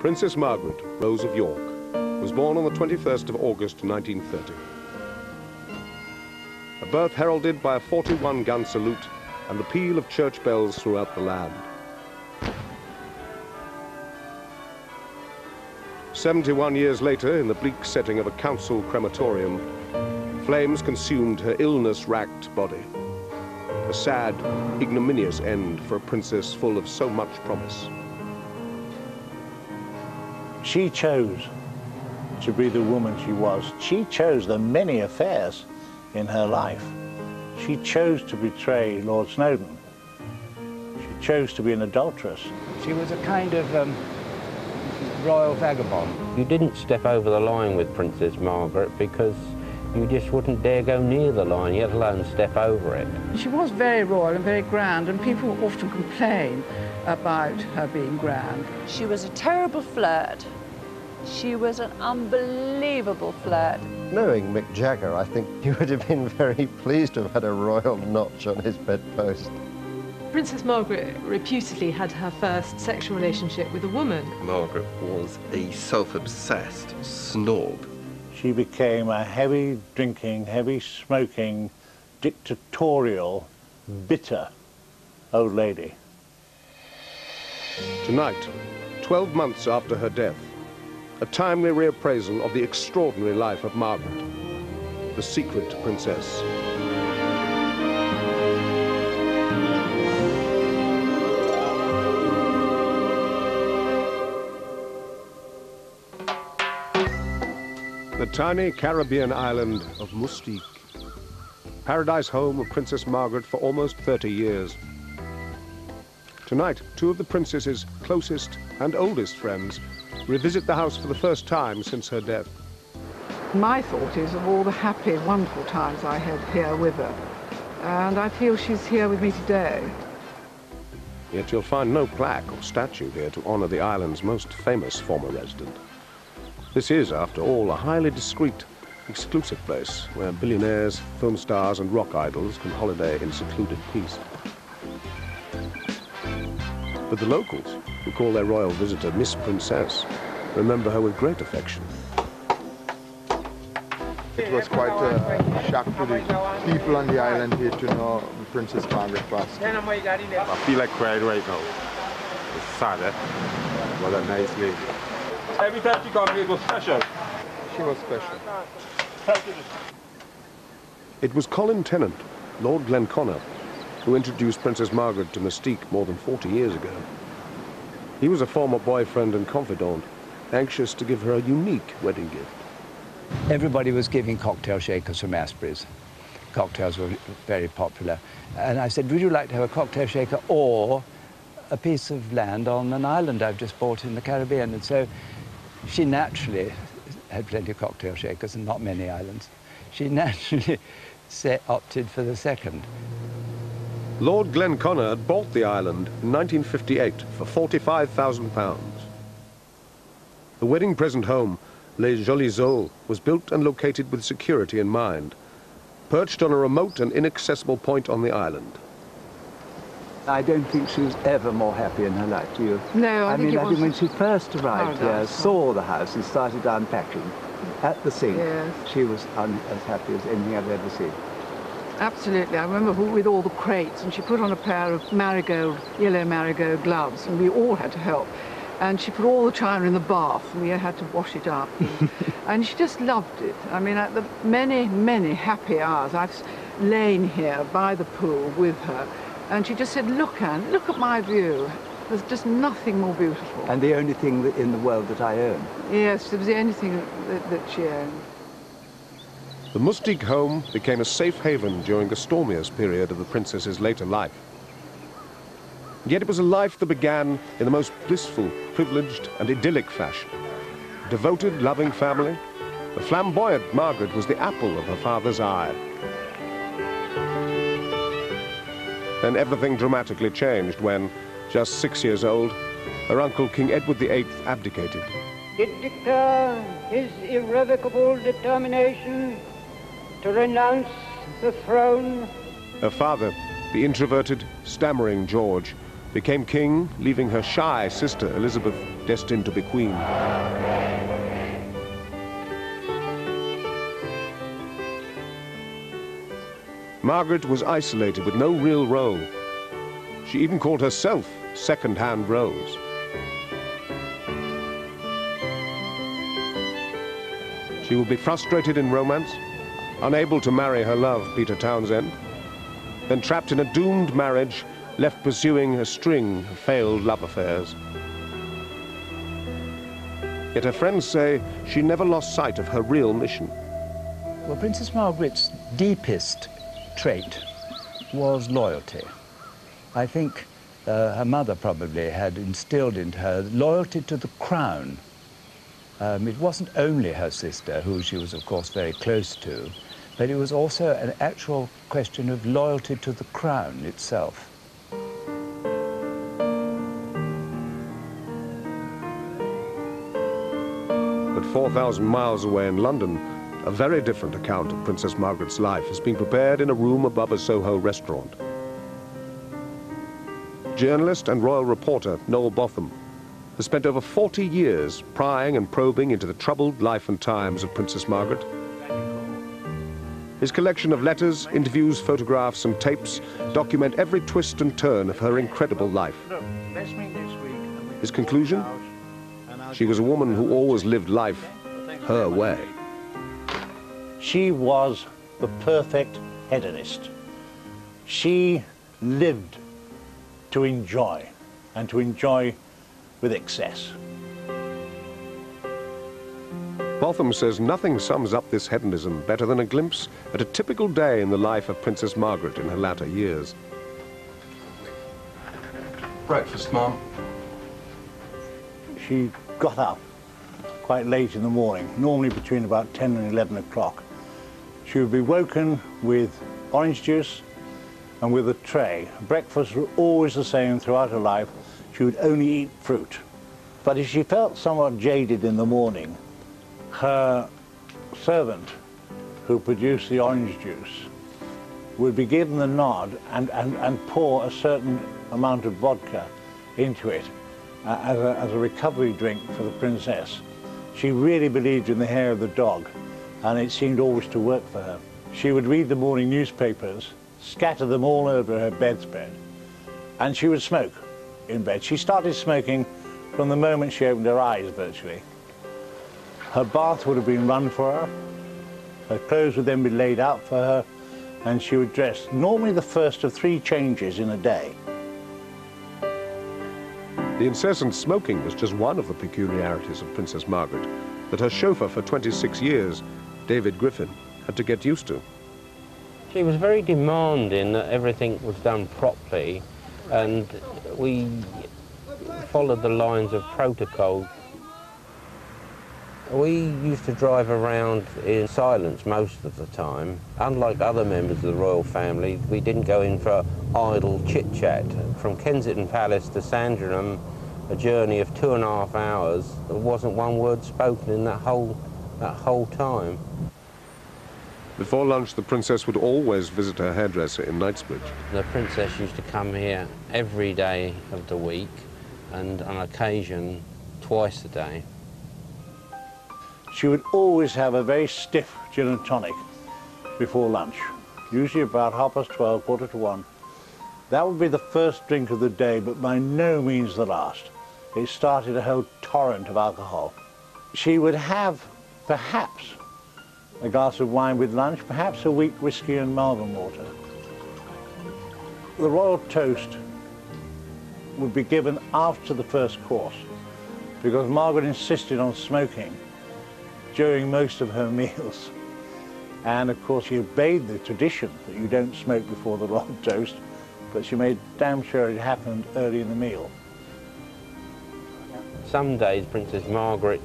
Princess Margaret, Rose of York, was born on the 21st of August 1930. A birth heralded by a 41-gun salute and the peal of church bells throughout the land. 71 years later, in the bleak setting of a council crematorium, flames consumed her illness-racked body. A sad, ignominious end for a princess full of so much promise. She chose to be the woman she was. She chose the many affairs in her life. She chose to betray Lord Snowdon. She chose to be an adulteress. She was a kind of royal vagabond. You didn't step over the line with Princess Margaret because you just wouldn't dare go near the line, let alone step over it. She was very royal and very grand, and people often complain about her being grand. She was a terrible flirt. She was an unbelievable flirt. Knowing Mick Jagger, I think he would have been very pleased to have had a royal notch on his bedpost. Princess Margaret reputedly had her first sexual relationship with a woman. Margaret was a self-obsessed snob. She became a heavy drinking, heavy smoking, dictatorial, bitter old lady. Tonight, 12 months after her death, a timely reappraisal of the extraordinary life of Margaret, the secret princess. The tiny Caribbean island of Mustique, paradise home of Princess Margaret for almost 30 years. Tonight, two of the princess's closest and oldest friends revisit the house for the first time since her death. My thought is of all the happy, wonderful times I had here with her, and I feel she's here with me today. Yet you'll find no plaque or statue here to honor the island's most famous former resident. This is, after all, a highly discreet, exclusive place where billionaires, film stars and rock idols can holiday in secluded peace. But the locals, who call their royal visitor Miss Princess, remember her with great affection. It was quite a shock to the people on the island here to know Princess Margaret passed. I feel like crying right now. It's sad, eh? What a nice lady. Every time she comes here, it was special. She was special. It was Colin Tennant, Lord Glenconner, who introduced Princess Margaret to Mystique more than 40 years ago. He was a former boyfriend and confidant, anxious to give her a unique wedding gift. Everybody was giving cocktail shakers from Aspreys. Cocktails were very popular. And I said, would you like to have a cocktail shaker or a piece of land on an island I've just bought in the Caribbean? And so she naturally had plenty of cocktail shakers and not many islands. She naturally opted for the second. Lord Glenconner had bought the island in 1958 for £45,000. The wedding present home, Les Jolies Eaux, was built and located with security in mind, perched on a remote and inaccessible point on the island. I don't think she was ever more happy in her life, do you? No, I think when she first arrived here, saw the house and started unpacking at the sink, yes, she was as happy as anything I've ever seen. Absolutely. I remember with all the crates, and she put on a pair of yellow marigold gloves, and we all had to help. And she put all the china in the bath, and we had to wash it up. And she just loved it. I mean, at the many, many happy hours, I've lain here by the pool with her, and she just said, look, Anne, look at my view. There's just nothing more beautiful. And the only thing in the world that I own. Yes, it was the only thing that she owned. The Mustique home became a safe haven during the stormiest period of the princess's later life. Yet it was a life that began in the most blissful, privileged and idyllic fashion. A devoted, loving family, the flamboyant Margaret was the apple of her father's eye. Then everything dramatically changed when, just 6 years old, her uncle King Edward VIII abdicated. Did declare his irrevocable determination to renounce the throne. Her father, the introverted, stammering George, became king, leaving her shy sister Elizabeth destined to be queen. Margaret was isolated with no real role. She even called herself second-hand Rose. She would be frustrated in romance, unable to marry her love, Peter Townsend, then trapped in a doomed marriage, left pursuing a string of failed love affairs. Yet her friends say she never lost sight of her real mission. Well, Princess Margaret's deepest trait was loyalty. I think her mother probably had instilled into her loyalty to the crown. It wasn't only her sister, who she was, of course, very close to, but it was also an actual question of loyalty to the crown itself. But 4,000 miles away in London, a very different account of Princess Margaret's life is being prepared in a room above a Soho restaurant. Journalist and royal reporter Noel Botham has spent over 40 years prying and probing into the troubled life and times of Princess Margaret. His collection of letters, interviews, photographs and tapes document every twist and turn of her incredible life. His conclusion? She was a woman who always lived life her way. She was the perfect hedonist. She lived to enjoy, and to enjoy with excess. Botham says nothing sums up this hedonism better than a glimpse at a typical day in the life of Princess Margaret in her latter years. Breakfast, Mum. She got up quite late in the morning, normally between about 10 and 11 o'clock. She would be woken with orange juice and with a tray. Breakfast was always the same throughout her life. She would only eat fruit. But if she felt somewhat jaded in the morning, her servant, who produced the orange juice, would be given the nod and pour a certain amount of vodka into it as a recovery drink for the princess. She really believed in the hair of the dog, and it seemed always to work for her. She would read the morning newspapers, scatter them all over her bedspread, and she would smoke in bed. She started smoking from the moment she opened her eyes, virtually. Her bath would have been run for her, her clothes would then be laid out for her, and she would dress normally the first of 3 changes in a day. The incessant smoking was just one of the peculiarities of Princess Margaret that her chauffeur for 26 years, David Griffin, had to get used to. She was very demanding that everything was done properly, and we followed the lines of protocol. We used to drive around in silence most of the time. Unlike other members of the royal family, we didn't go in for idle chit-chat. From Kensington Palace to Sandringham, a journey of 2.5 hours, there wasn't one word spoken in that whole time. Before lunch, the princess would always visit her hairdresser in Knightsbridge. The princess used to come here every day of the week, and on occasion, twice a day. She would always have a very stiff gin and tonic before lunch, usually about 12:30, 1:45. That would be the first drink of the day, but by no means the last. It started a whole torrent of alcohol. She would have, perhaps, a glass of wine with lunch, perhaps a weak whiskey and Malvern water. The royal toast would be given after the first course, because Margaret insisted on smoking during most of her meals. And of course she obeyed the tradition that you don't smoke before the royal toast, but she made damn sure it happened early in the meal. Some days Princess Margaret,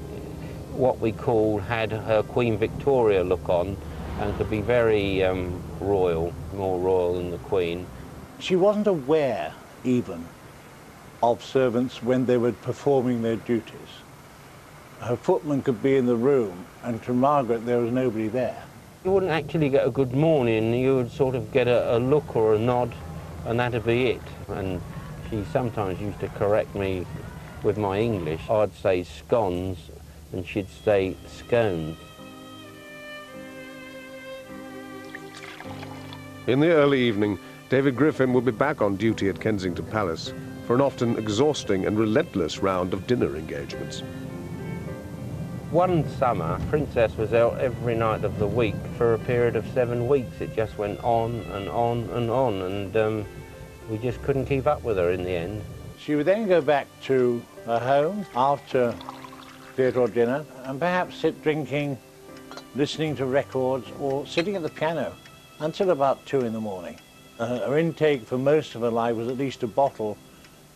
what we call, had her Queen Victoria look on and could be very royal, more royal than the Queen. She wasn't aware even of servants when they were performing their duties. Her footman could be in the room, and to Margaret there was nobody there. You wouldn't actually get a good morning, you would sort of get a look or a nod, and that'd be it. And She sometimes used to correct me with my English. I'd say scones and she'd say scones. In the early evening, David Griffin would be back on duty at Kensington Palace for an often exhausting and relentless round of dinner engagements. One summer, Princess was out every night of the week for a period of 7 weeks. It just went on and on and on, and we just couldn't keep up with her in the end. She would then go back to her home after theatre or dinner and perhaps sit drinking, listening to records or sitting at the piano until about 2 in the morning. Her intake for most of her life was at least a bottle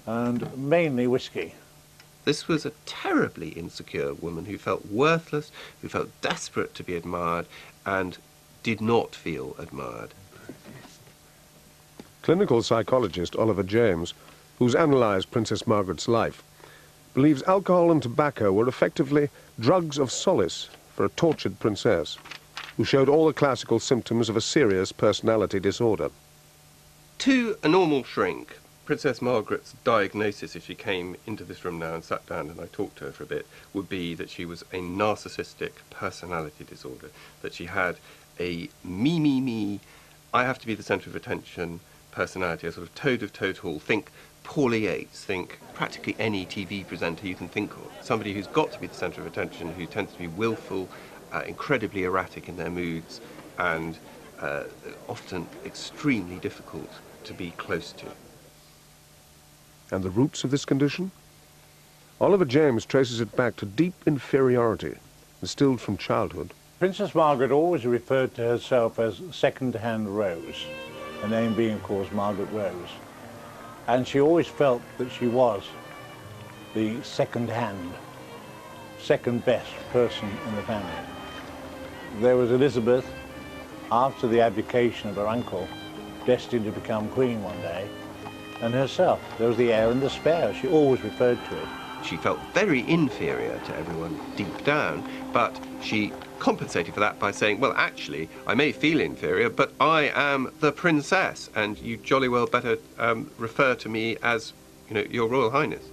and mainly whiskey. This was a terribly insecure woman who felt worthless, who felt desperate to be admired, and did not feel admired. Clinical psychologist Oliver James, who's analysed Princess Margaret's life, believes alcohol and tobacco were effectively drugs of solace for a tortured princess who showed all the classical symptoms of a serious personality disorder. To a normal shrink, Princess Margaret's diagnosis, if she came into this room now and sat down and I talked to her for a bit, would be that she was a narcissistic personality disorder, that she had a me, I have to be the centre of attention personality, a sort of toad of Toad Hall. Think Paulie Yates, think practically any TV presenter you can think of. Somebody who's got to be the centre of attention, who tends to be willful, incredibly erratic in their moods, and often extremely difficult to be close to. And the roots of this condition? Oliver James traces it back to deep inferiority, instilled from childhood. Princess Margaret always referred to herself as second-hand Rose, her name being, of course, Margaret Rose. And she always felt that she was the second-hand, second-best person in the family. There was Elizabeth, after the abdication of her uncle, destined to become queen one day, and herself. There was the heir and the spare. She always referred to it. She felt very inferior to everyone deep down, but she compensated for that by saying, well, actually, I may feel inferior, but I am the princess, and you jolly well better refer to me as, you know, Your Royal Highness.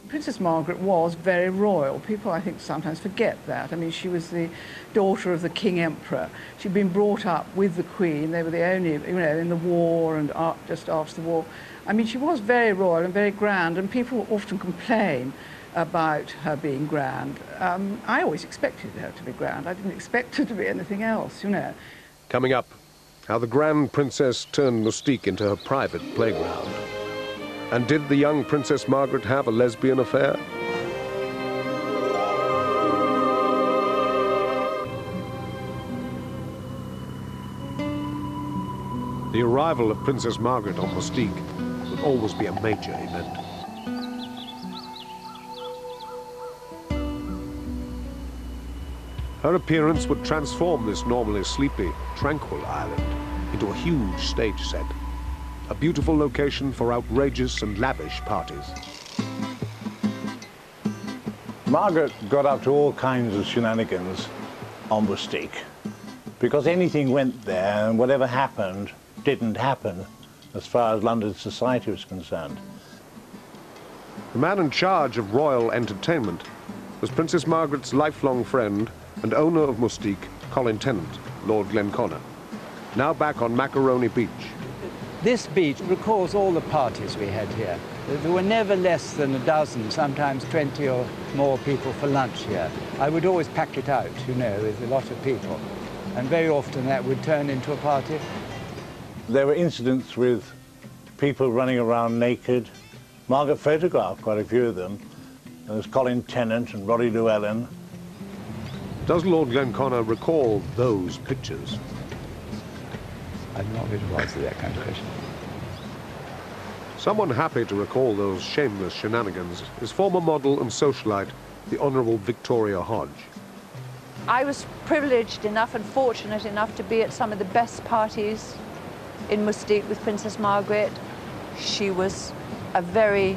Princess Margaret was very royal. People, I think, sometimes forget that. I mean, she was the daughter of the King Emperor. She'd been brought up with the Queen. They were the only, you know, in the war and just after the war. I mean, she was very royal and very grand, and people often complain about her being grand. I always expected her to be grand. I didn't expect her to be anything else, you know. Coming up, how the Grand Princess turned Mustique into her private playground. And did the young Princess Margaret have a lesbian affair? The arrival of Princess Margaret on Mustique would always be a major event. Her appearance would transform this normally sleepy, tranquil island into a huge stage set. A beautiful location for outrageous and lavish parties. Margaret got up to all kinds of shenanigans on Mustique, because anything went there, and whatever happened didn't happen as far as London society was concerned. The man in charge of royal entertainment was Princess Margaret's lifelong friend and owner of Mustique, Colin Tennant, Lord Glenconner, now back on Macaroni Beach. This beach recalls all the parties we had here. There were never less than a dozen, sometimes 20 or more people for lunch here. I would always pack it out, you know, with a lot of people. And very often that would turn into a party. There were incidents with people running around naked. Margaret photographed quite a few of them. There was Colin Tennant and Roddy Llewellyn. Does Lord Glenconner recall those pictures? I'm not going to answer that kind of question. Someone happy to recall those shameless shenanigans is former model and socialite, the Honourable Victoria Hodge. I was privileged enough and fortunate enough to be at some of the best parties in Mustique with Princess Margaret. She was a very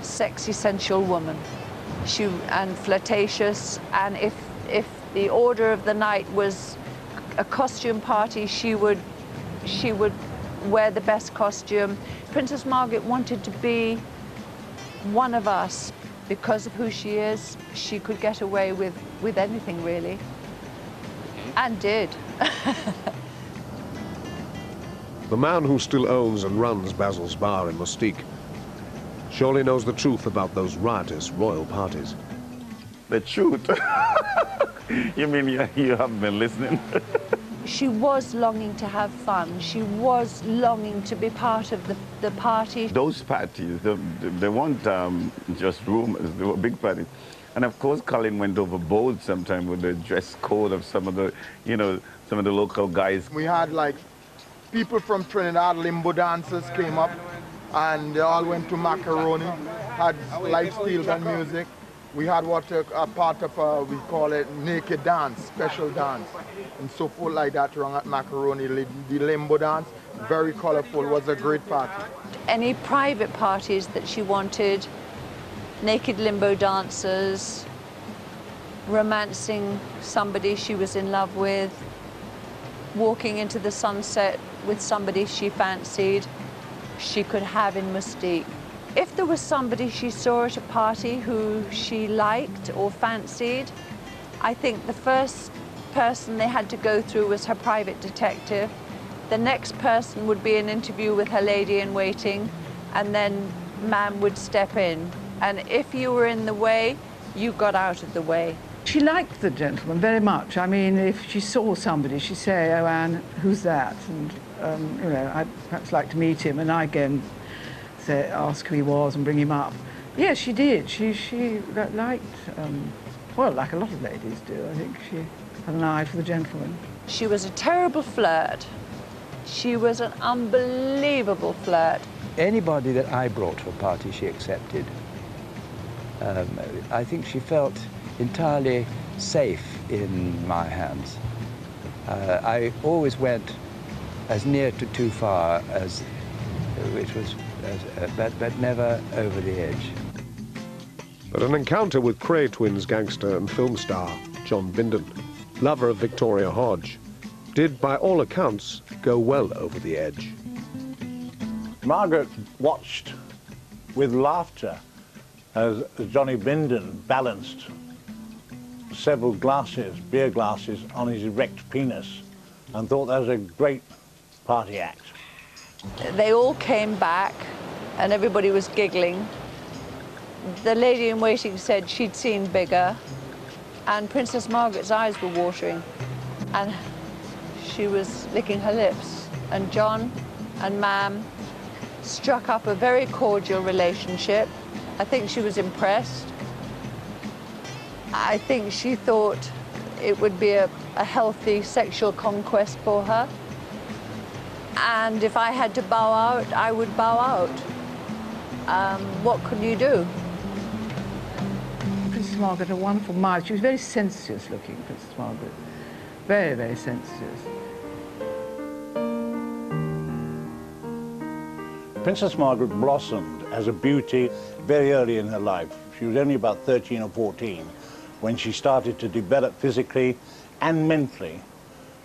sexy, sensual woman. And flirtatious, and if the order of the night was a costume party, she would wear the best costume. Princess Margaret wanted to be one of us. Because of who she is, she could get away with anything, really. And did. The man who still owns and runs Basil's Bar in Mustique surely knows the truth about those riotous royal parties. The truth? You mean you haven't been listening? She was longing to have fun. She was longing to be part of the party. Those parties, they weren't just rumors, they were big parties. And of course, Colin went overboard sometime with the dress code of some of the, you know, some of the local guys. We had like people from Trinidad, limbo dancers came up, and they all went to Macaroni, had live steel band music. We had what a part of, we call it naked dance, special dance, and so forth like that around at Macaroni. The limbo dance, very colorful, was a great party. Any private parties that she wanted, naked limbo dancers, romancing somebody she was in love with, walking into the sunset with somebody she fancied, she could have in Mustique. If there was somebody she saw at a party who she liked or fancied, I think the first person they had to go through was her private detective. The next person would be an interview with her lady-in-waiting, and then man would step in. And if you were in the way, you got out of the way. She liked the gentleman very much. I mean, if she saw somebody, she'd say, "Oh, Anne, who's that?" And, you know, I'd perhaps like to meet him, and I again ask who he was and bring him up. Yes, she did. She liked, well, like a lot of ladies do, I think she had an eye for the gentleman. She was a terrible flirt. She was an unbelievable flirt. Anybody that I brought to a party, she accepted. I think she felt entirely safe in my hands. I always went as near to too far as, but never over the edge. But an encounter with Cray twins gangster and film star John Bindon, lover of Victoria Hodge, did, by all accounts, go well over the edge. Margaret watched with laughter as Johnny Bindon balanced several glasses, beer glasses, on his erect penis, and thought that was a great party act. They all came back and everybody was giggling. The lady-in-waiting said she'd seen bigger, and Princess Margaret's eyes were watering, and she was licking her lips. And John and Mam struck up a very cordial relationship. I think she was impressed. I think she thought it would be a healthy sexual conquest for her. And if I had to bow out, I would bow out. What could you do? Princess Margaret had a wonderful mind. She was very sensuous looking, Princess Margaret. Very, very sensuous. Princess Margaret blossomed as a beauty very early in her life. She was only about 13 or 14 when she started to develop physically and mentally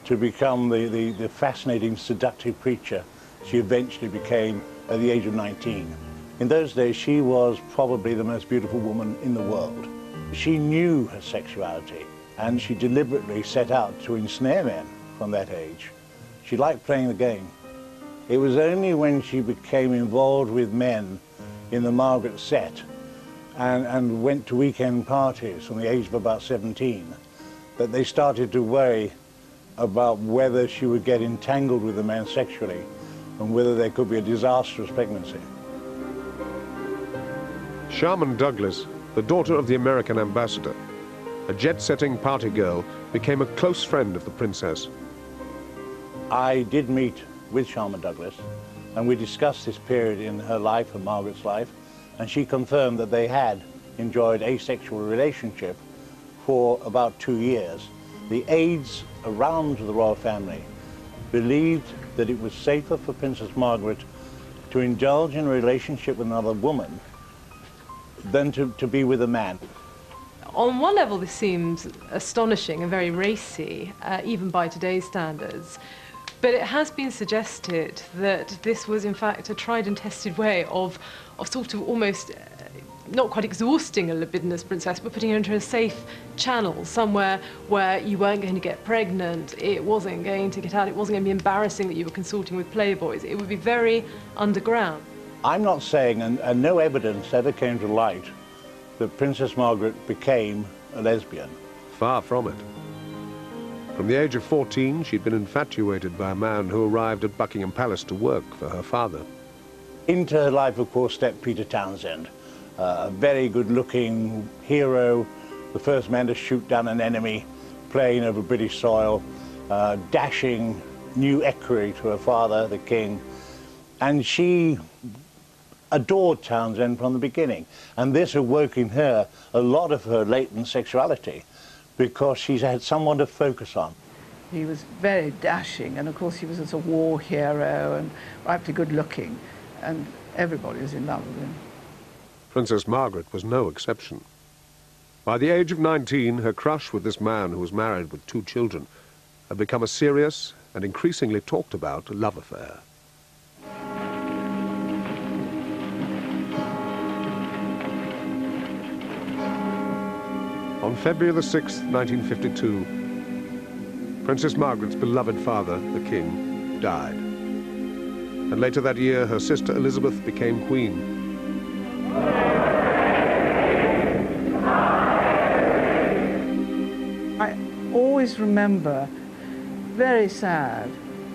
to become the fascinating, seductive creature she eventually became at the age of 19. In those days, she was probably the most beautiful woman in the world. She knew her sexuality, and she deliberately set out to ensnare men from that age. She liked playing the game. It was only when she became involved with men in the Margaret set and went to weekend parties from the age of about 17 that they started to worry about whether she would get entangled with the man sexually and whether there could be a disastrous pregnancy. Sharman Douglas, the daughter of the American ambassador, a jet-setting party girl, became a close friend of the princess. I did meet with Sharman Douglas, and we discussed this period in her life and Margaret's life, and she confirmed that they had enjoyed a sexual relationship for about 2 years. The aides around the royal family believed that it was safer for Princess Margaret to indulge in a relationship with another woman than to be with a man. On one level, this seems astonishing and very racy, even by today's standards. But it has been suggested that this was in fact a tried and tested way of sort of almost not quite exhausting a libidinous princess, but putting her into a safe channel, somewhere where you weren't going to get pregnant, it wasn't going to get out, it wasn't going to be embarrassing that you were consorting with playboys. It would be very underground. I'm not saying, and no evidence ever came to light, that Princess Margaret became a lesbian. Far from it. From the age of 14, she'd been infatuated by a man who arrived at Buckingham Palace to work for her father. Into her life, of course, stepped Peter Townsend, a very good-looking hero, the first man to shoot down an enemy plane over British soil, dashing new equerry to her father, the king, and she adored Townsend from the beginning, and this awoke in her a lot of her latent sexuality because she's had someone to focus on. He was very dashing, and of course he was a war hero and rightly good looking, and everybody was in love with him. Princess Margaret was no exception. By the age of 19, her crush with this man, who was married with 2 children, had become a serious and increasingly talked about love affair. On February the 6th, 1952, Princess Margaret's beloved father, the King, died. And later that year, her sister Elizabeth became Queen. I always remember very sad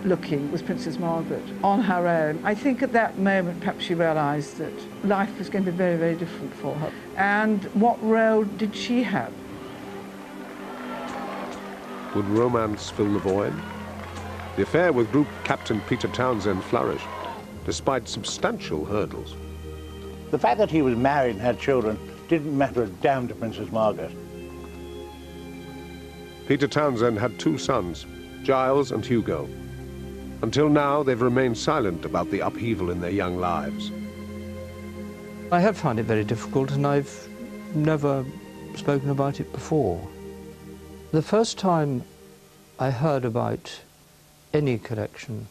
looking was Princess Margaret on her own. I think at that moment perhaps she realised that life was going to be very, very different for her. And what role did she have? Would romance fill the void? The affair with Group Captain Peter Townsend flourished, despite substantial hurdles. The fact that he was married and had children didn't matter a damn to Princess Margaret. Peter Townsend had 2 sons, Giles and Hugo. Until now, they've remained silent about the upheaval in their young lives. I have found it very difficult, and I've never spoken about it before. The first time I heard about any connection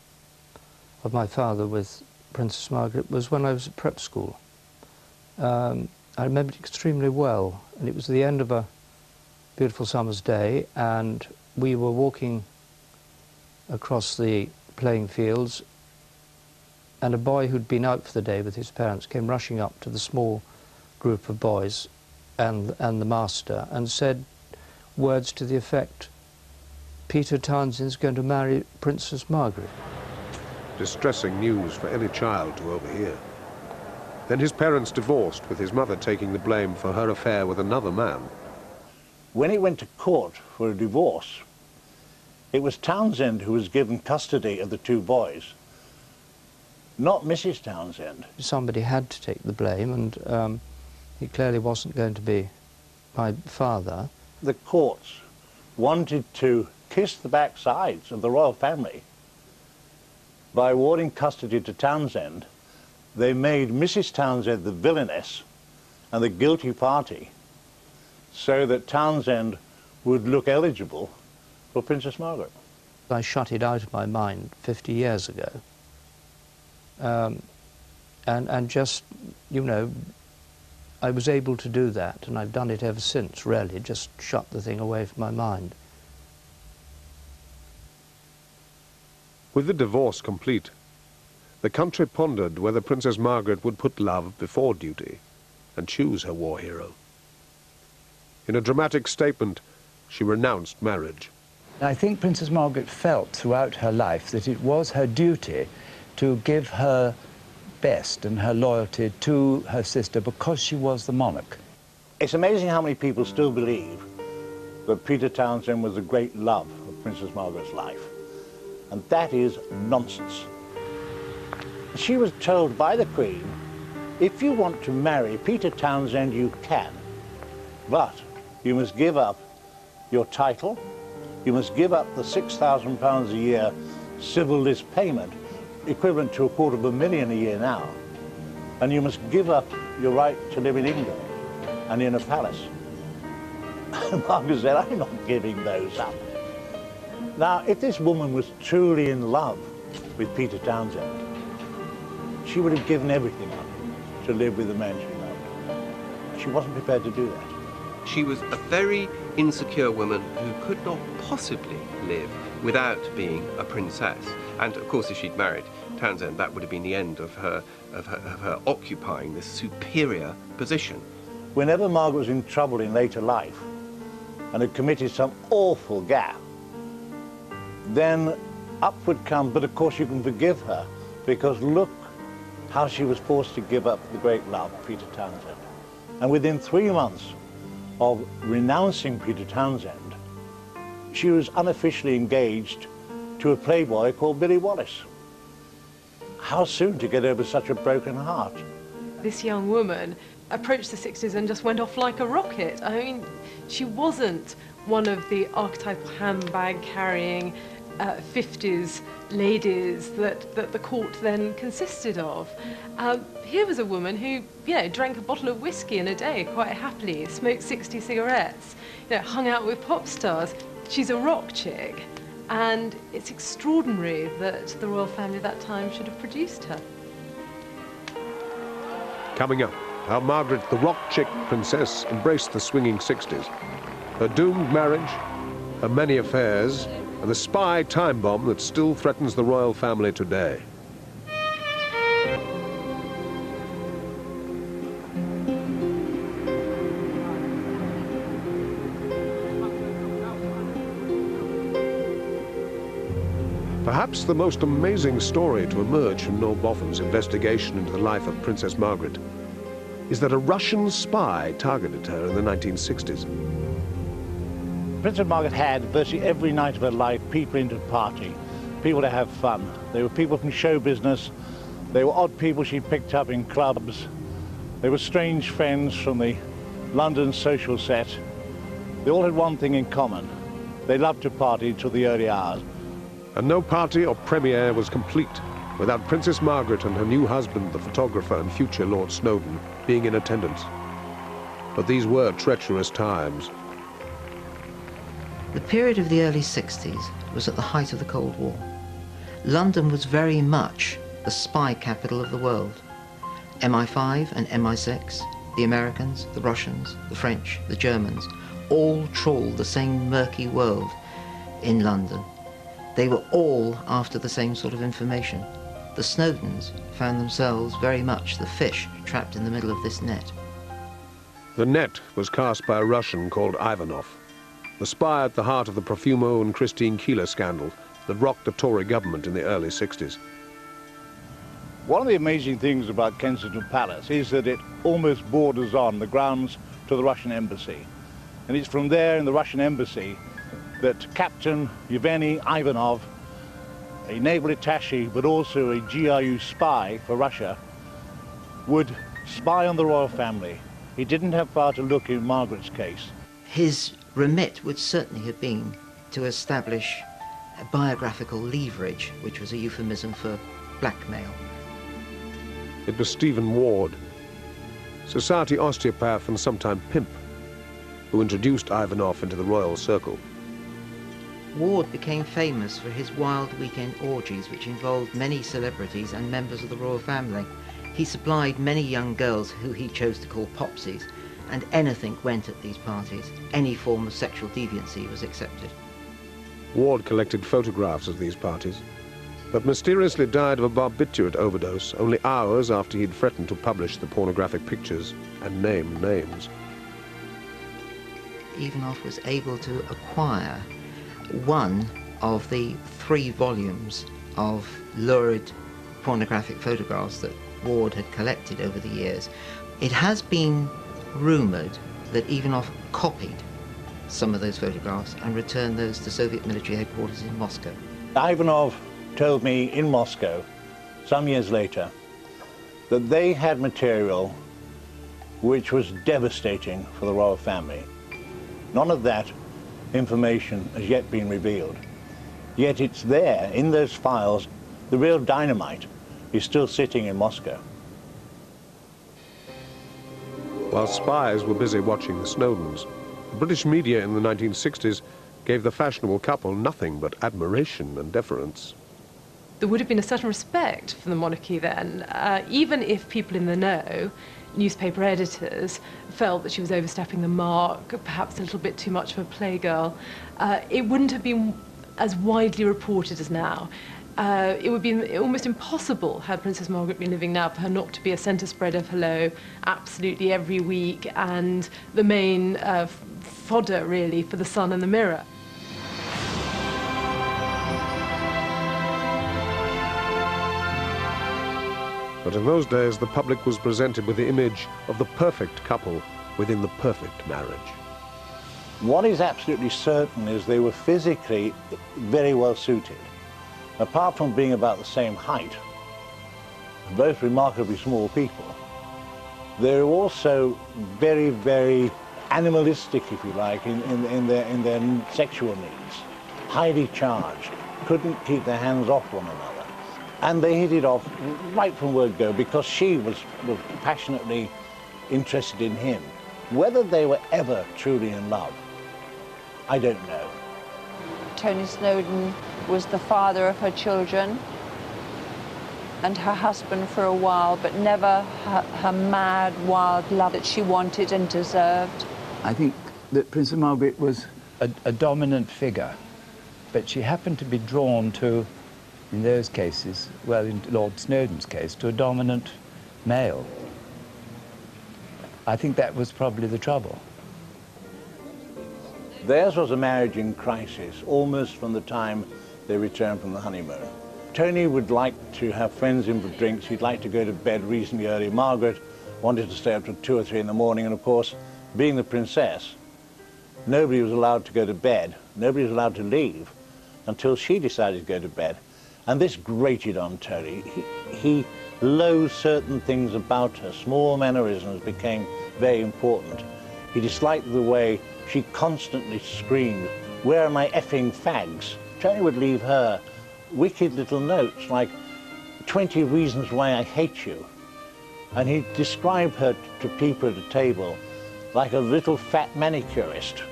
of my father with Princess Margaret was when I was at prep school. I remember it extremely well, and it was the end of a beautiful summer's day, and we were walking across the playing fields, and a boy who'd been out for the day with his parents came rushing up to the small group of boys and the master and said words to the effect, "Peter Townsend's going to marry Princess Margaret." Distressing news for any child to overhear. Then his parents divorced, with his mother taking the blame for her affair with another man. When it went to court for a divorce, it was Townsend who was given custody of the 2 boys, not Mrs. Townsend. Somebody had to take the blame, and it clearly wasn't going to be my father. The courts wanted to kiss the backsides of the royal family. By awarding custody to Townsend, they made Mrs. Townsend the villainess and the guilty party, so that Townsend would look eligible for Princess Margaret. I shut it out of my mind 50 years ago. And just, you know, I was able to do that, and I've done it ever since, really, just shut the thing away from my mind. With the divorce complete, the country pondered whether Princess Margaret would put love before duty and choose her war hero. In a dramatic statement, she renounced marriage. I think Princess Margaret felt throughout her life that it was her duty to give her best and her loyalty to her sister because she was the monarch. It's amazing how many people still believe that Peter Townsend was the great love of Princess Margaret's life. And that is nonsense. She was told by the Queen, if you want to marry Peter Townsend, you can, but you must give up your title, you must give up the £6,000 a year civil list payment, equivalent to £250,000 a year now, and you must give up your right to live in England and in a palace. Margaret said, I'm not giving those up. Now, if this woman was truly in love with Peter Townsend, she would have given everything up to live with the man she loved. She wasn't prepared to do that. She was a very insecure woman who could not possibly live without being a princess. And of course, if she'd married Townsend, that would have been the end of her occupying this superior position. Whenever Margaret was in trouble in later life and had committed some awful gaffe, then up would come, but of course you can forgive her, because look how she was forced to give up the great love, Peter Townsend. And within 3 months of renouncing Peter Townsend, she was unofficially engaged to a playboy called Billy Wallace. How soon to get over such a broken heart? This young woman approached the 60s and just went off like a rocket. I mean, she wasn't one of the archetypal handbag-carrying 50s ladies that the court then consisted of. Here was a woman who, drank a bottle of whiskey in a day quite happily, smoked 60 cigarettes, hung out with pop stars. She's a rock chick, and it's extraordinary that the royal family at that time should have produced her. Coming up, how Margaret, the rock chick princess, embraced the swinging 60s. Her doomed marriage, her many affairs, and the spy time bomb that still threatens the royal family today. Perhaps the most amazing story to emerge from Noel Boffin's investigation into the life of Princess Margaret is that a Russian spy targeted her in the 1960s. Princess Margaret had virtually every night of her life people into the party, people to have fun. They were people from show business, they were odd people she picked up in clubs, they were strange friends from the London social set. They all had one thing in common: they loved to party till the early hours. And no party or premiere was complete without Princess Margaret and her new husband, the photographer and future Lord Snowdon, being in attendance. But these were treacherous times. The period of the early 60s was at the height of the Cold War. London was very much the spy capital of the world. MI5 and MI6, the Americans, the Russians, the French, the Germans, all trawled the same murky world in London. They were all after the same sort of information. The Snowdons found themselves very much the fish trapped in the middle of this net. The net was cast by a Russian called Ivanov, the spy at the heart of the Profumo and Christine Keeler scandal that rocked the Tory government in the early 60s. One of the amazing things about Kensington Palace is that it almost borders on the grounds to the Russian embassy. And it's from there in the Russian embassy that Captain Yevgeny Ivanov, a naval attaché but also a GRU spy for Russia, would spy on the royal family. He didn't have far to look in Margaret's case. His remit would certainly have been to establish a biographical leverage, which was a euphemism for blackmail. It was Stephen Ward, society osteopath and sometime pimp, who introduced Ivanov into the royal circle. Ward became famous for his wild weekend orgies, which involved many celebrities and members of the royal family. He supplied many young girls who he chose to call popsies, and anything went at these parties. Any form of sexual deviancy was accepted. Ward collected photographs of these parties, but mysteriously died of a barbiturate overdose only hours after he'd threatened to publish the pornographic pictures and name names. Ivanov was able to acquire one of the 3 volumes of lurid pornographic photographs that Ward had collected over the years. It has been rumoured that Ivanov copied some of those photographs and returned those to Soviet military headquarters in Moscow. Ivanov told me in Moscow, some years later, that they had material which was devastating for the royal family. None of that information has yet been revealed. Yet it's there, in those files. The real dynamite is still sitting in Moscow. While spies were busy watching the Snowdons, the British media in the 1960s gave the fashionable couple nothing but admiration and deference. There would have been a certain respect for the monarchy then, even if people in the know, newspaper editors, felt that she was overstepping the mark, perhaps a little bit too much of a playgirl. It wouldn't have been as widely reported as now. It would be almost impossible, had Princess Margaret been living now, for her not to be a centre spread of hello absolutely every week and the main fodder, really, for the Sun and the Mirror. But in those days, the public was presented with the image of the perfect couple within the perfect marriage. What is absolutely certain is they were physically very well suited. Apart from being about the same height, both remarkably small people, they're also very, very animalistic, if you like, in their sexual needs. Highly charged, couldn't keep their hands off one another. And they hit it off right from word go because she was passionately interested in him. Whether they were ever truly in love, I don't know. Tony Snowdon was the father of her children and her husband for a while, but never her mad, wild love that she wanted and deserved. I think that Princess Margaret was a dominant figure, but she happened to be drawn to, in those cases, well, in Lord Snowdon's case, to a dominant male. I think that was probably the trouble. Theirs was a marriage in crisis, almost from the time they returned from the honeymoon. Tony would like to have friends in for drinks. He'd like to go to bed reasonably early. Margaret wanted to stay up till 2 or 3 in the morning, and of course, being the princess, nobody was allowed to go to bed. Nobody was allowed to leave until she decided to go to bed. And this grated on Tony. He loathed certain things about her. Small mannerisms became very important. He disliked the way she constantly screamed, "Where are my effing fags?" Tony would leave her wicked little notes like 20 reasons why I hate you. And he'd describe her to people at a table like a little fat manicurist.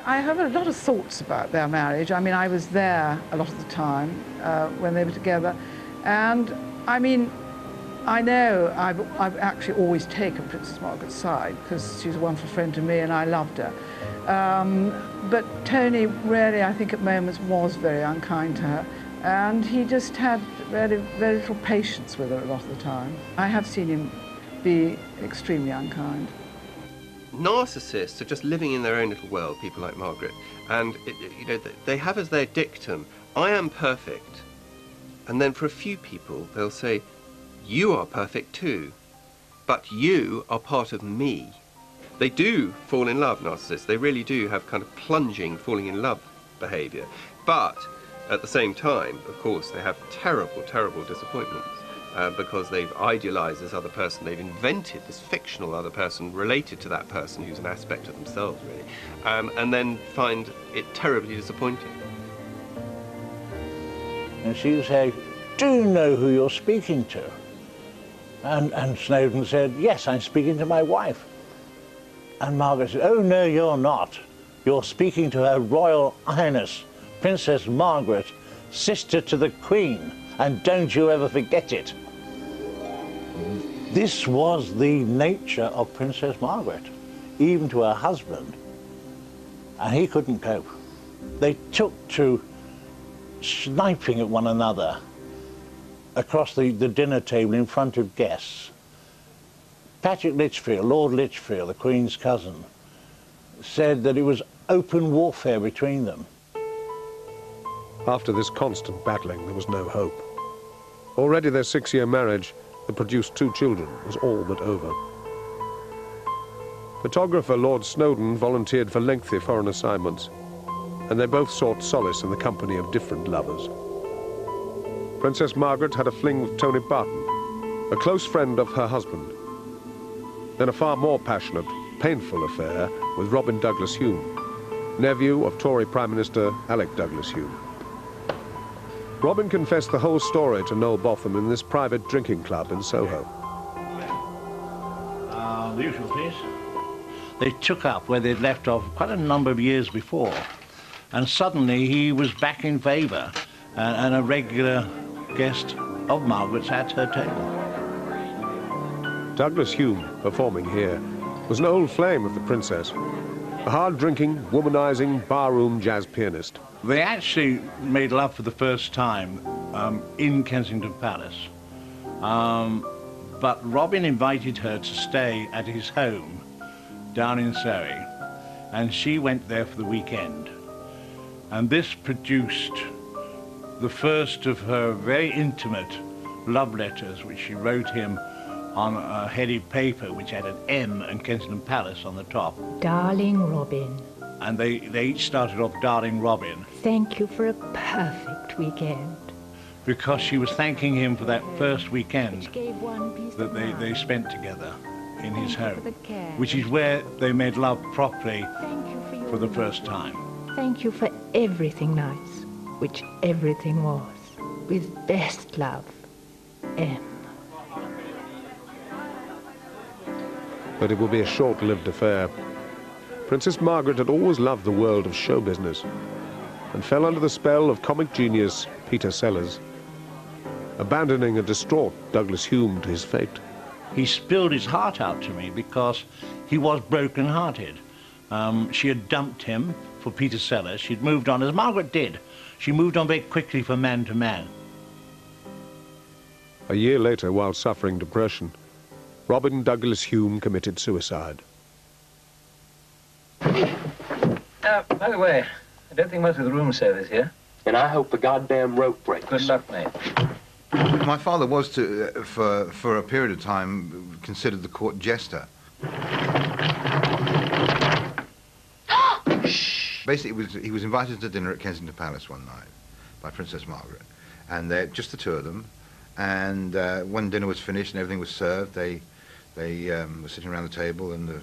I have a lot of thoughts about their marriage. I mean, I was there a lot of the time when they were together. And I mean, I know I've actually always taken Princess Margaret's side because she was a wonderful friend to me and I loved her. But Tony really, I think at moments, was very unkind to her. And he just had very, very little patience with her a lot of the time. I have seen him be extremely unkind. Narcissists are just living in their own little world, people like Margaret. And, you know, they have as their dictum, I am perfect. And then for a few people, they'll say, you are perfect too, but you are part of me. They do fall in love, narcissists. They really do have kind of plunging, falling in love behaviour. But at the same time, of course, they have terrible, terrible disappointments because they've idealised this other person. They've invented this fictional other person related to that person who's an aspect of themselves, really, and then find it terribly disappointing. And she would say, do you know who you're speaking to? And Snowdon said, yes, I'm speaking to my wife. And Margaret said, oh, no, you're not. You're speaking to Her Royal Highness, Princess Margaret, sister to the Queen, and don't you ever forget it. This was the nature of Princess Margaret, even to her husband, and he couldn't cope. They took to sniping at one another across the dinner table in front of guests. Patrick Litchfield, Lord Litchfield, the Queen's cousin, said that it was open warfare between them. After this constant battling, there was no hope. Already their 6-year marriage, that produced 2 children, was all but over. Photographer Lord Snowdon volunteered for lengthy foreign assignments, and they both sought solace in the company of different lovers. Princess Margaret had a fling with Tony Barton, a close friend of her husband, then a far more passionate, painful affair with Robin Douglas Hume, nephew of Tory Prime Minister Alec Douglas Hume. Robin confessed the whole story to Noel Botham in this private drinking club in Soho. The usual, please. They took up where they'd left off quite a number of years before. And suddenly he was back in favour and a regular guest of Margaret's at her table. Douglas Hume, performing here, was an old flame of the Princess, a hard-drinking, womanizing, barroom jazz pianist. They actually made love for the first time in Kensington Palace. But Robin invited her to stay at his home down in Surrey, and she went there for the weekend. And this produced the first of her very intimate love letters, which she wrote him on a headed paper which had an M and Kensington Palace on the top. Darling Robin. And they each started off, Darling Robin. Thank you for a perfect weekend. Because she was thanking him for that first weekend that they of spent together in his home, for the care. which is where they made love properly Thank you for, for the first time. Thank you for everything nice, which everything was. With best love, M. But it will be a short-lived affair. Princess Margaret had always loved the world of show business and fell under the spell of comic genius Peter Sellers, abandoning a distraught Douglas Hume to his fate. He spilled his heart out to me because he was broken-hearted. She had dumped him for Peter Sellers. She'd moved on, as Margaret did. She moved on very quickly from man to man. A year later, while suffering depression, Robin Douglas Hume committed suicide. By the way, I don't think much of the room service here. And I hope the goddamn rope breaks. Good luck, mate. My father was, for a period of time, considered the court jester. Basically, he was invited to dinner at Kensington Palace one night by Princess Margaret, and just the two of them. And when dinner was finished and everything was served, they were sitting around the table, and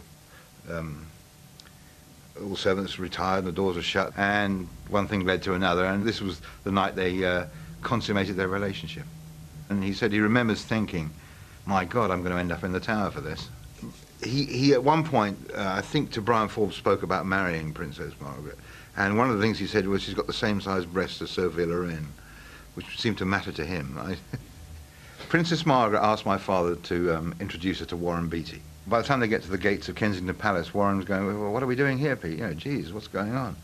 all the servants retired and the doors were shut, and one thing led to another, and this was the night they consummated their relationship. And he said he remembers thinking, my God, I'm going to end up in the Tower for this. He at one point, I think to Brian Forbes, spoke about marrying Princess Margaret, and one of the things he said was she's got the same size breasts as Sophia Loren, which seemed to matter to him. Princess Margaret asked my father to introduce her to Warren Beatty. By the time they get to the gates of Kensington Palace, Warren's going, well, what are we doing here, Pete? You know, geez, what's going on?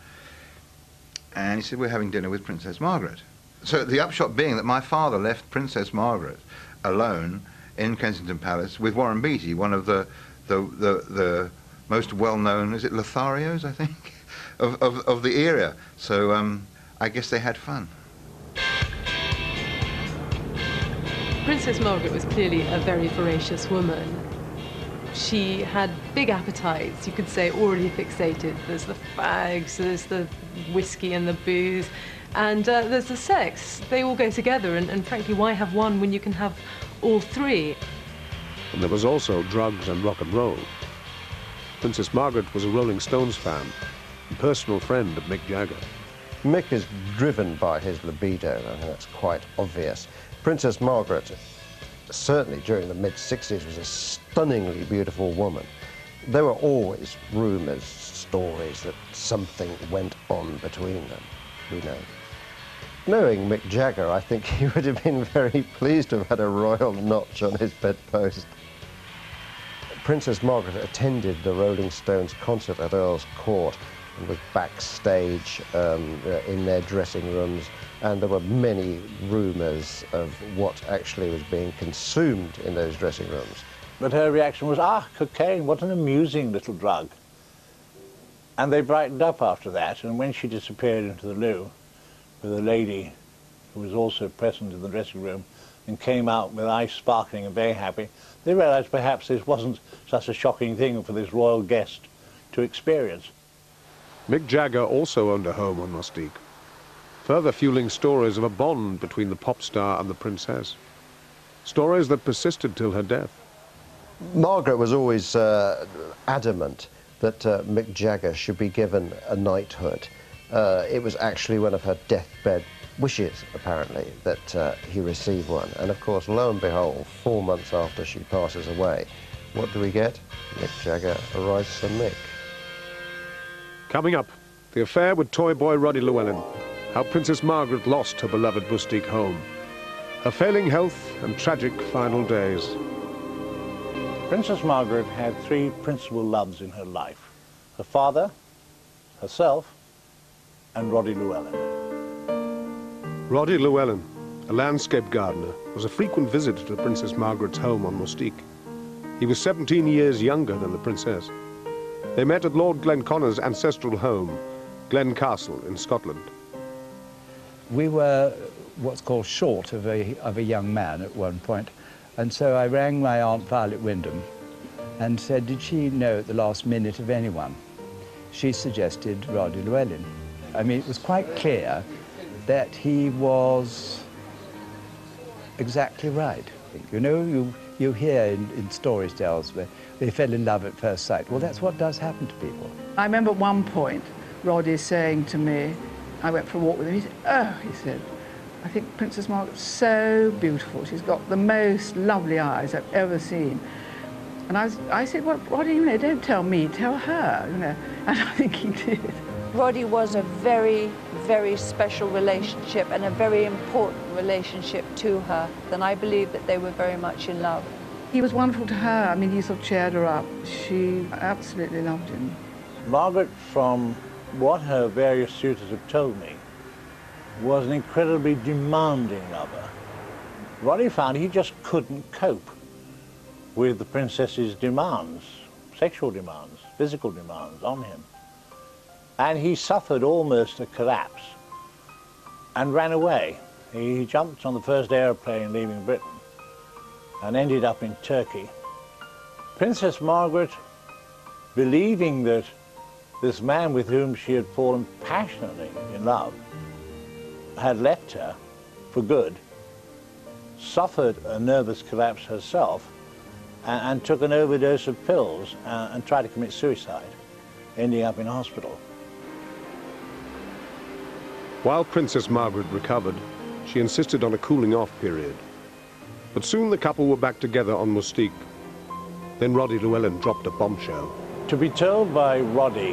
And he said, we're having dinner with Princess Margaret. So the upshot being that my father left Princess Margaret alone in Kensington Palace with Warren Beatty, one of the most well-known, is it Lotharios, I think, of the era. So I guess they had fun. Princess Margaret was clearly a very voracious woman. She had big appetites, you could say already fixated. There's the fags, there's the whiskey and the booze, and there's the sex. They all go together, and frankly, why have one when you can have all three? And there was also drugs and rock and roll. Princess Margaret was a Rolling Stones fan and personal friend of Mick Jagger. Mick is driven by his libido, I think that's quite obvious. Princess Margaret, certainly during the mid-60s, was a stunningly beautiful woman. There were always rumours, stories that something went on between them, we know. Knowing Mick Jagger, I think he would have been very pleased to have had a royal notch on his bedpost. Princess Margaret attended the Rolling Stones concert at Earl's Court and was backstage in their dressing rooms, and there were many rumours of what actually was being consumed in those dressing rooms. But her reaction was, cocaine, what an amusing little drug. And they brightened up after that, and when she disappeared into the loo with a lady who was also present in the dressing room and came out with eyes sparkling and very happy, they realised perhaps this wasn't such a shocking thing for this royal guest to experience. Mick Jagger also owned a home on Mustique, further fueling stories of a bond between the pop star and the princess. Stories that persisted till her death. Margaret was always adamant that Mick Jagger should be given a knighthood. It was actually one of her deathbed wishes, apparently, that he receive one. And of course, lo and behold, 4 months after she passes away, what do we get? Mick Jagger, A Rise for Mick. Coming up, the affair with toy boy Roddy Llewellyn, how Princess Margaret lost her beloved Mustique home, her failing health and tragic final days. Princess Margaret had three principal loves in her life: her father, herself, and Roddy Llewellyn. Roddy Llewellyn, a landscape gardener, was a frequent visitor to Princess Margaret's home on Mustique. He was 17 years younger than the princess. They met at Lord Glenconner's ancestral home, Glen Castle in Scotland. We were what's called short of a young man at one point, and so I rang my Aunt Violet Wyndham and said, did she know at the last minute of anyone? She suggested Roddy Llewellyn. I mean, it was quite clear that he was exactly right. You know, you hear in stories tales where they fell in love at first sight. Well, that's what does happen to people. I remember at one point, Roddy saying to me, I went for a walk with him, he said, oh, he said, I think Princess Margaret's so beautiful. She's got the most lovely eyes I've ever seen. And I said, well, Roddy, you know, don't tell me, tell her, you know. And I think he did. Roddy was a very, very special relationship and a very important relationship to her. And I believe that they were very much in love. He was wonderful to her. I mean, he sort of cheered her up. She absolutely loved him. Margaret, from what her various suitors have told me, was an incredibly demanding lover. Roddy found he just couldn't cope with the princess's demands, sexual demands, physical demands on him. And he suffered almost a collapse and ran away. He jumped on the first aeroplane leaving Britain and ended up in Turkey. Princess Margaret, believing that this man with whom she had fallen passionately in love had left her for good, suffered a nervous collapse herself and took an overdose of pills and tried to commit suicide, ending up in hospital. While Princess Margaret recovered, she insisted on a cooling-off period. But soon the couple were back together on Mustique. Then Roddy Llewellyn dropped a bombshell. To be told by Roddy,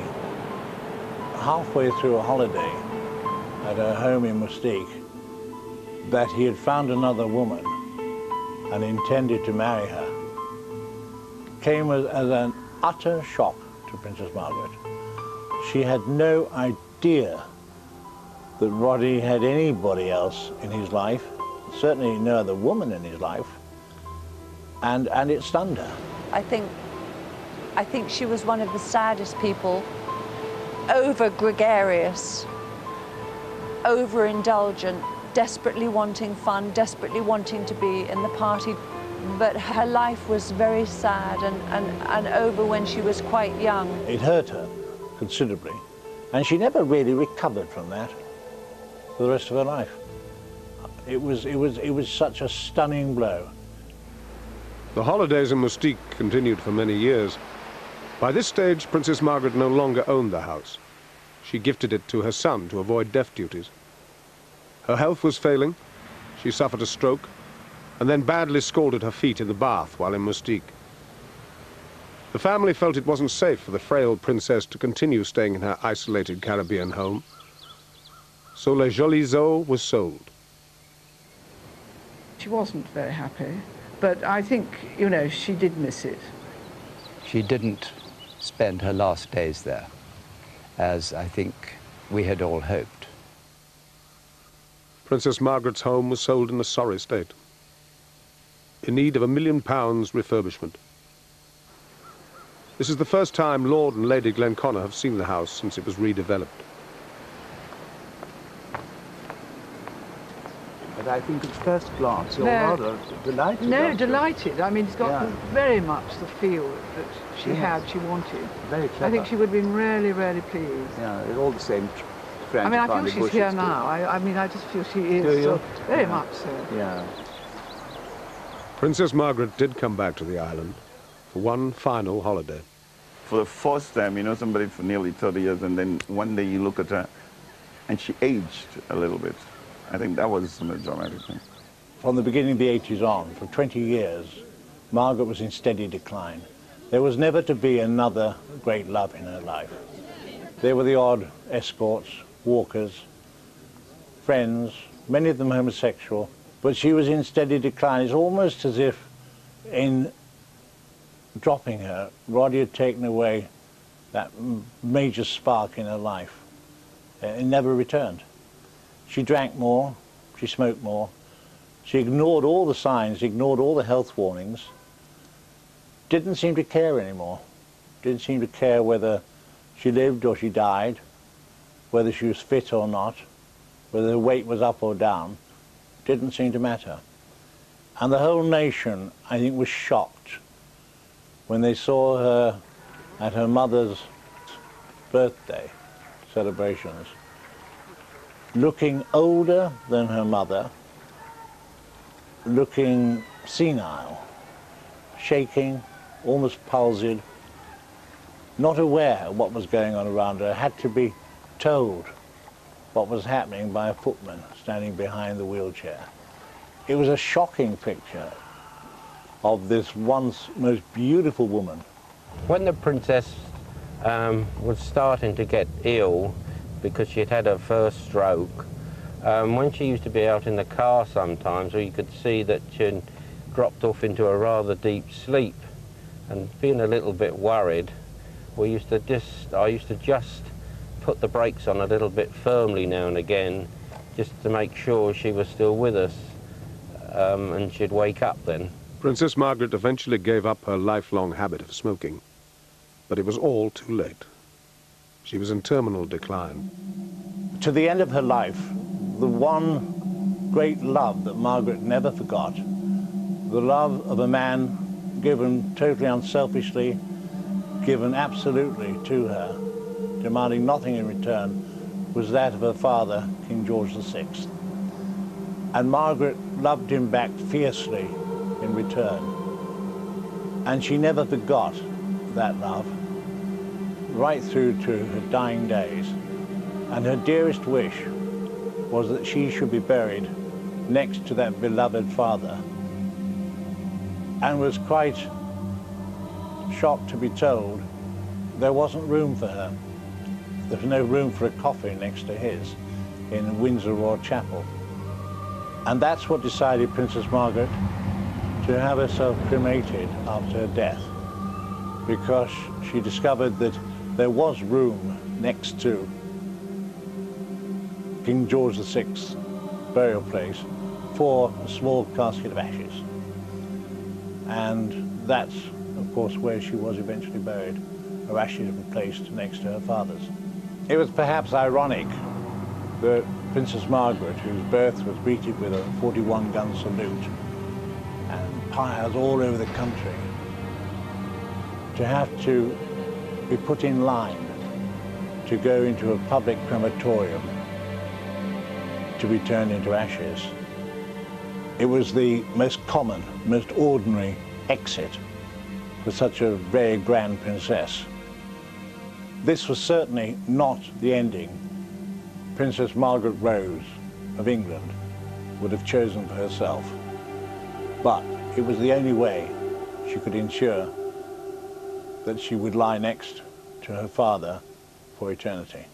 halfway through a holiday at her home in Mustique, that he had found another woman and intended to marry her, came as an utter shock to Princess Margaret. She had no idea that Roddy had anybody else in his life, certainly no other woman in his life, and it stunned her. I think she was one of the saddest people, over gregarious, overindulgent, desperately wanting fun, desperately wanting to be in the party. But her life was very sad and over when she was quite young. It hurt her considerably, and she never really recovered from that for the rest of her life. It was such a stunning blow. The holidays in Mustique continued for many years. By this stage, Princess Margaret no longer owned the house. She gifted it to her son to avoid death duties. Her health was failing. She suffered a stroke and then badly scalded her feet in the bath while in Mustique. The family felt it wasn't safe for the frail princess to continue staying in her isolated Caribbean home. So Les Jolies Eaux was sold. She wasn't very happy, but I think, you know, she did miss it. She didn't spend her last days there, as I think we had all hoped. Princess Margaret's home was sold in a sorry state, in need of £1 million refurbishment. This is the first time Lord and Lady Glenconner have seen the house since it was redeveloped. But I think at first glance you're rather delighted. No, delighted. I mean, it's got Yeah. very much the feel that she had, she wanted. Very clever. I think she would have been really, really pleased. Yeah, they're all the same. I mean, I feel she's here now. I mean, I just feel she is. Do you? So, very Yeah. much so. Yeah. Princess Margaret did come back to the island for one final holiday. For the first time, you know, somebody for nearly 30 years, and then one day you look at her, and she aged a little bit. I think that was the dramatic thing. From the beginning of the 80s on, for 20 years, Margaret was in steady decline. There was never to be another great love in her life. There were the odd escorts, walkers, friends, many of them homosexual, but she was in steady decline. It's almost as if in dropping her, Roddy had taken away that major spark in her life. It never returned. She drank more, she smoked more, she ignored all the signs, ignored all the health warnings, didn't seem to care anymore, didn't seem to care whether she lived or she died, whether she was fit or not, whether her weight was up or down, didn't seem to matter. And the whole nation, I think, was shocked when they saw her at her mother's birthday celebrations, looking older than her mother, looking senile, shaking, almost palsied, not aware of what was going on around her, had to be told what was happening by a footman standing behind the wheelchair. It was a shocking picture of this once most beautiful woman. When the princess was starting to get ill because she'd had her first stroke, when she used to be out in the car sometimes, you could see that she'd dropped off into a rather deep sleep, and being a little bit worried, I used to just put the brakes on a little bit firmly now and again, just to make sure she was still with us, and she'd wake up then. Princess Margaret eventually gave up her lifelong habit of smoking, but it was all too late. She was in terminal decline. To the end of her life, the one great love that Margaret never forgot, the love of a man given totally unselfishly, given absolutely to her, demanding nothing in return, was that of her father, King George VI. And Margaret loved him back fiercely in return. And she never forgot that love, right through to her dying days. And her dearest wish was that she should be buried next to that beloved father, and was quite shocked to be told there wasn't room for her. There was no room for a coffin next to his in Windsor Royal Chapel. And that's what decided Princess Margaret to have herself cremated after her death, because she discovered that there was room next to King George VI's burial place for a small casket of ashes. And that's, of course, where she was eventually buried. Her ashes were placed next to her father's. It was perhaps ironic that Princess Margaret, whose birth was greeted with a 41-gun salute and pyres all over the country, to have to be put in line to go into a public crematorium to be turned into ashes. It was the most common, most ordinary exit for such a very grand princess. This was certainly not the ending Princess Margaret Rose of England would have chosen for herself, but it was the only way she could ensure that she would lie next to her father for eternity.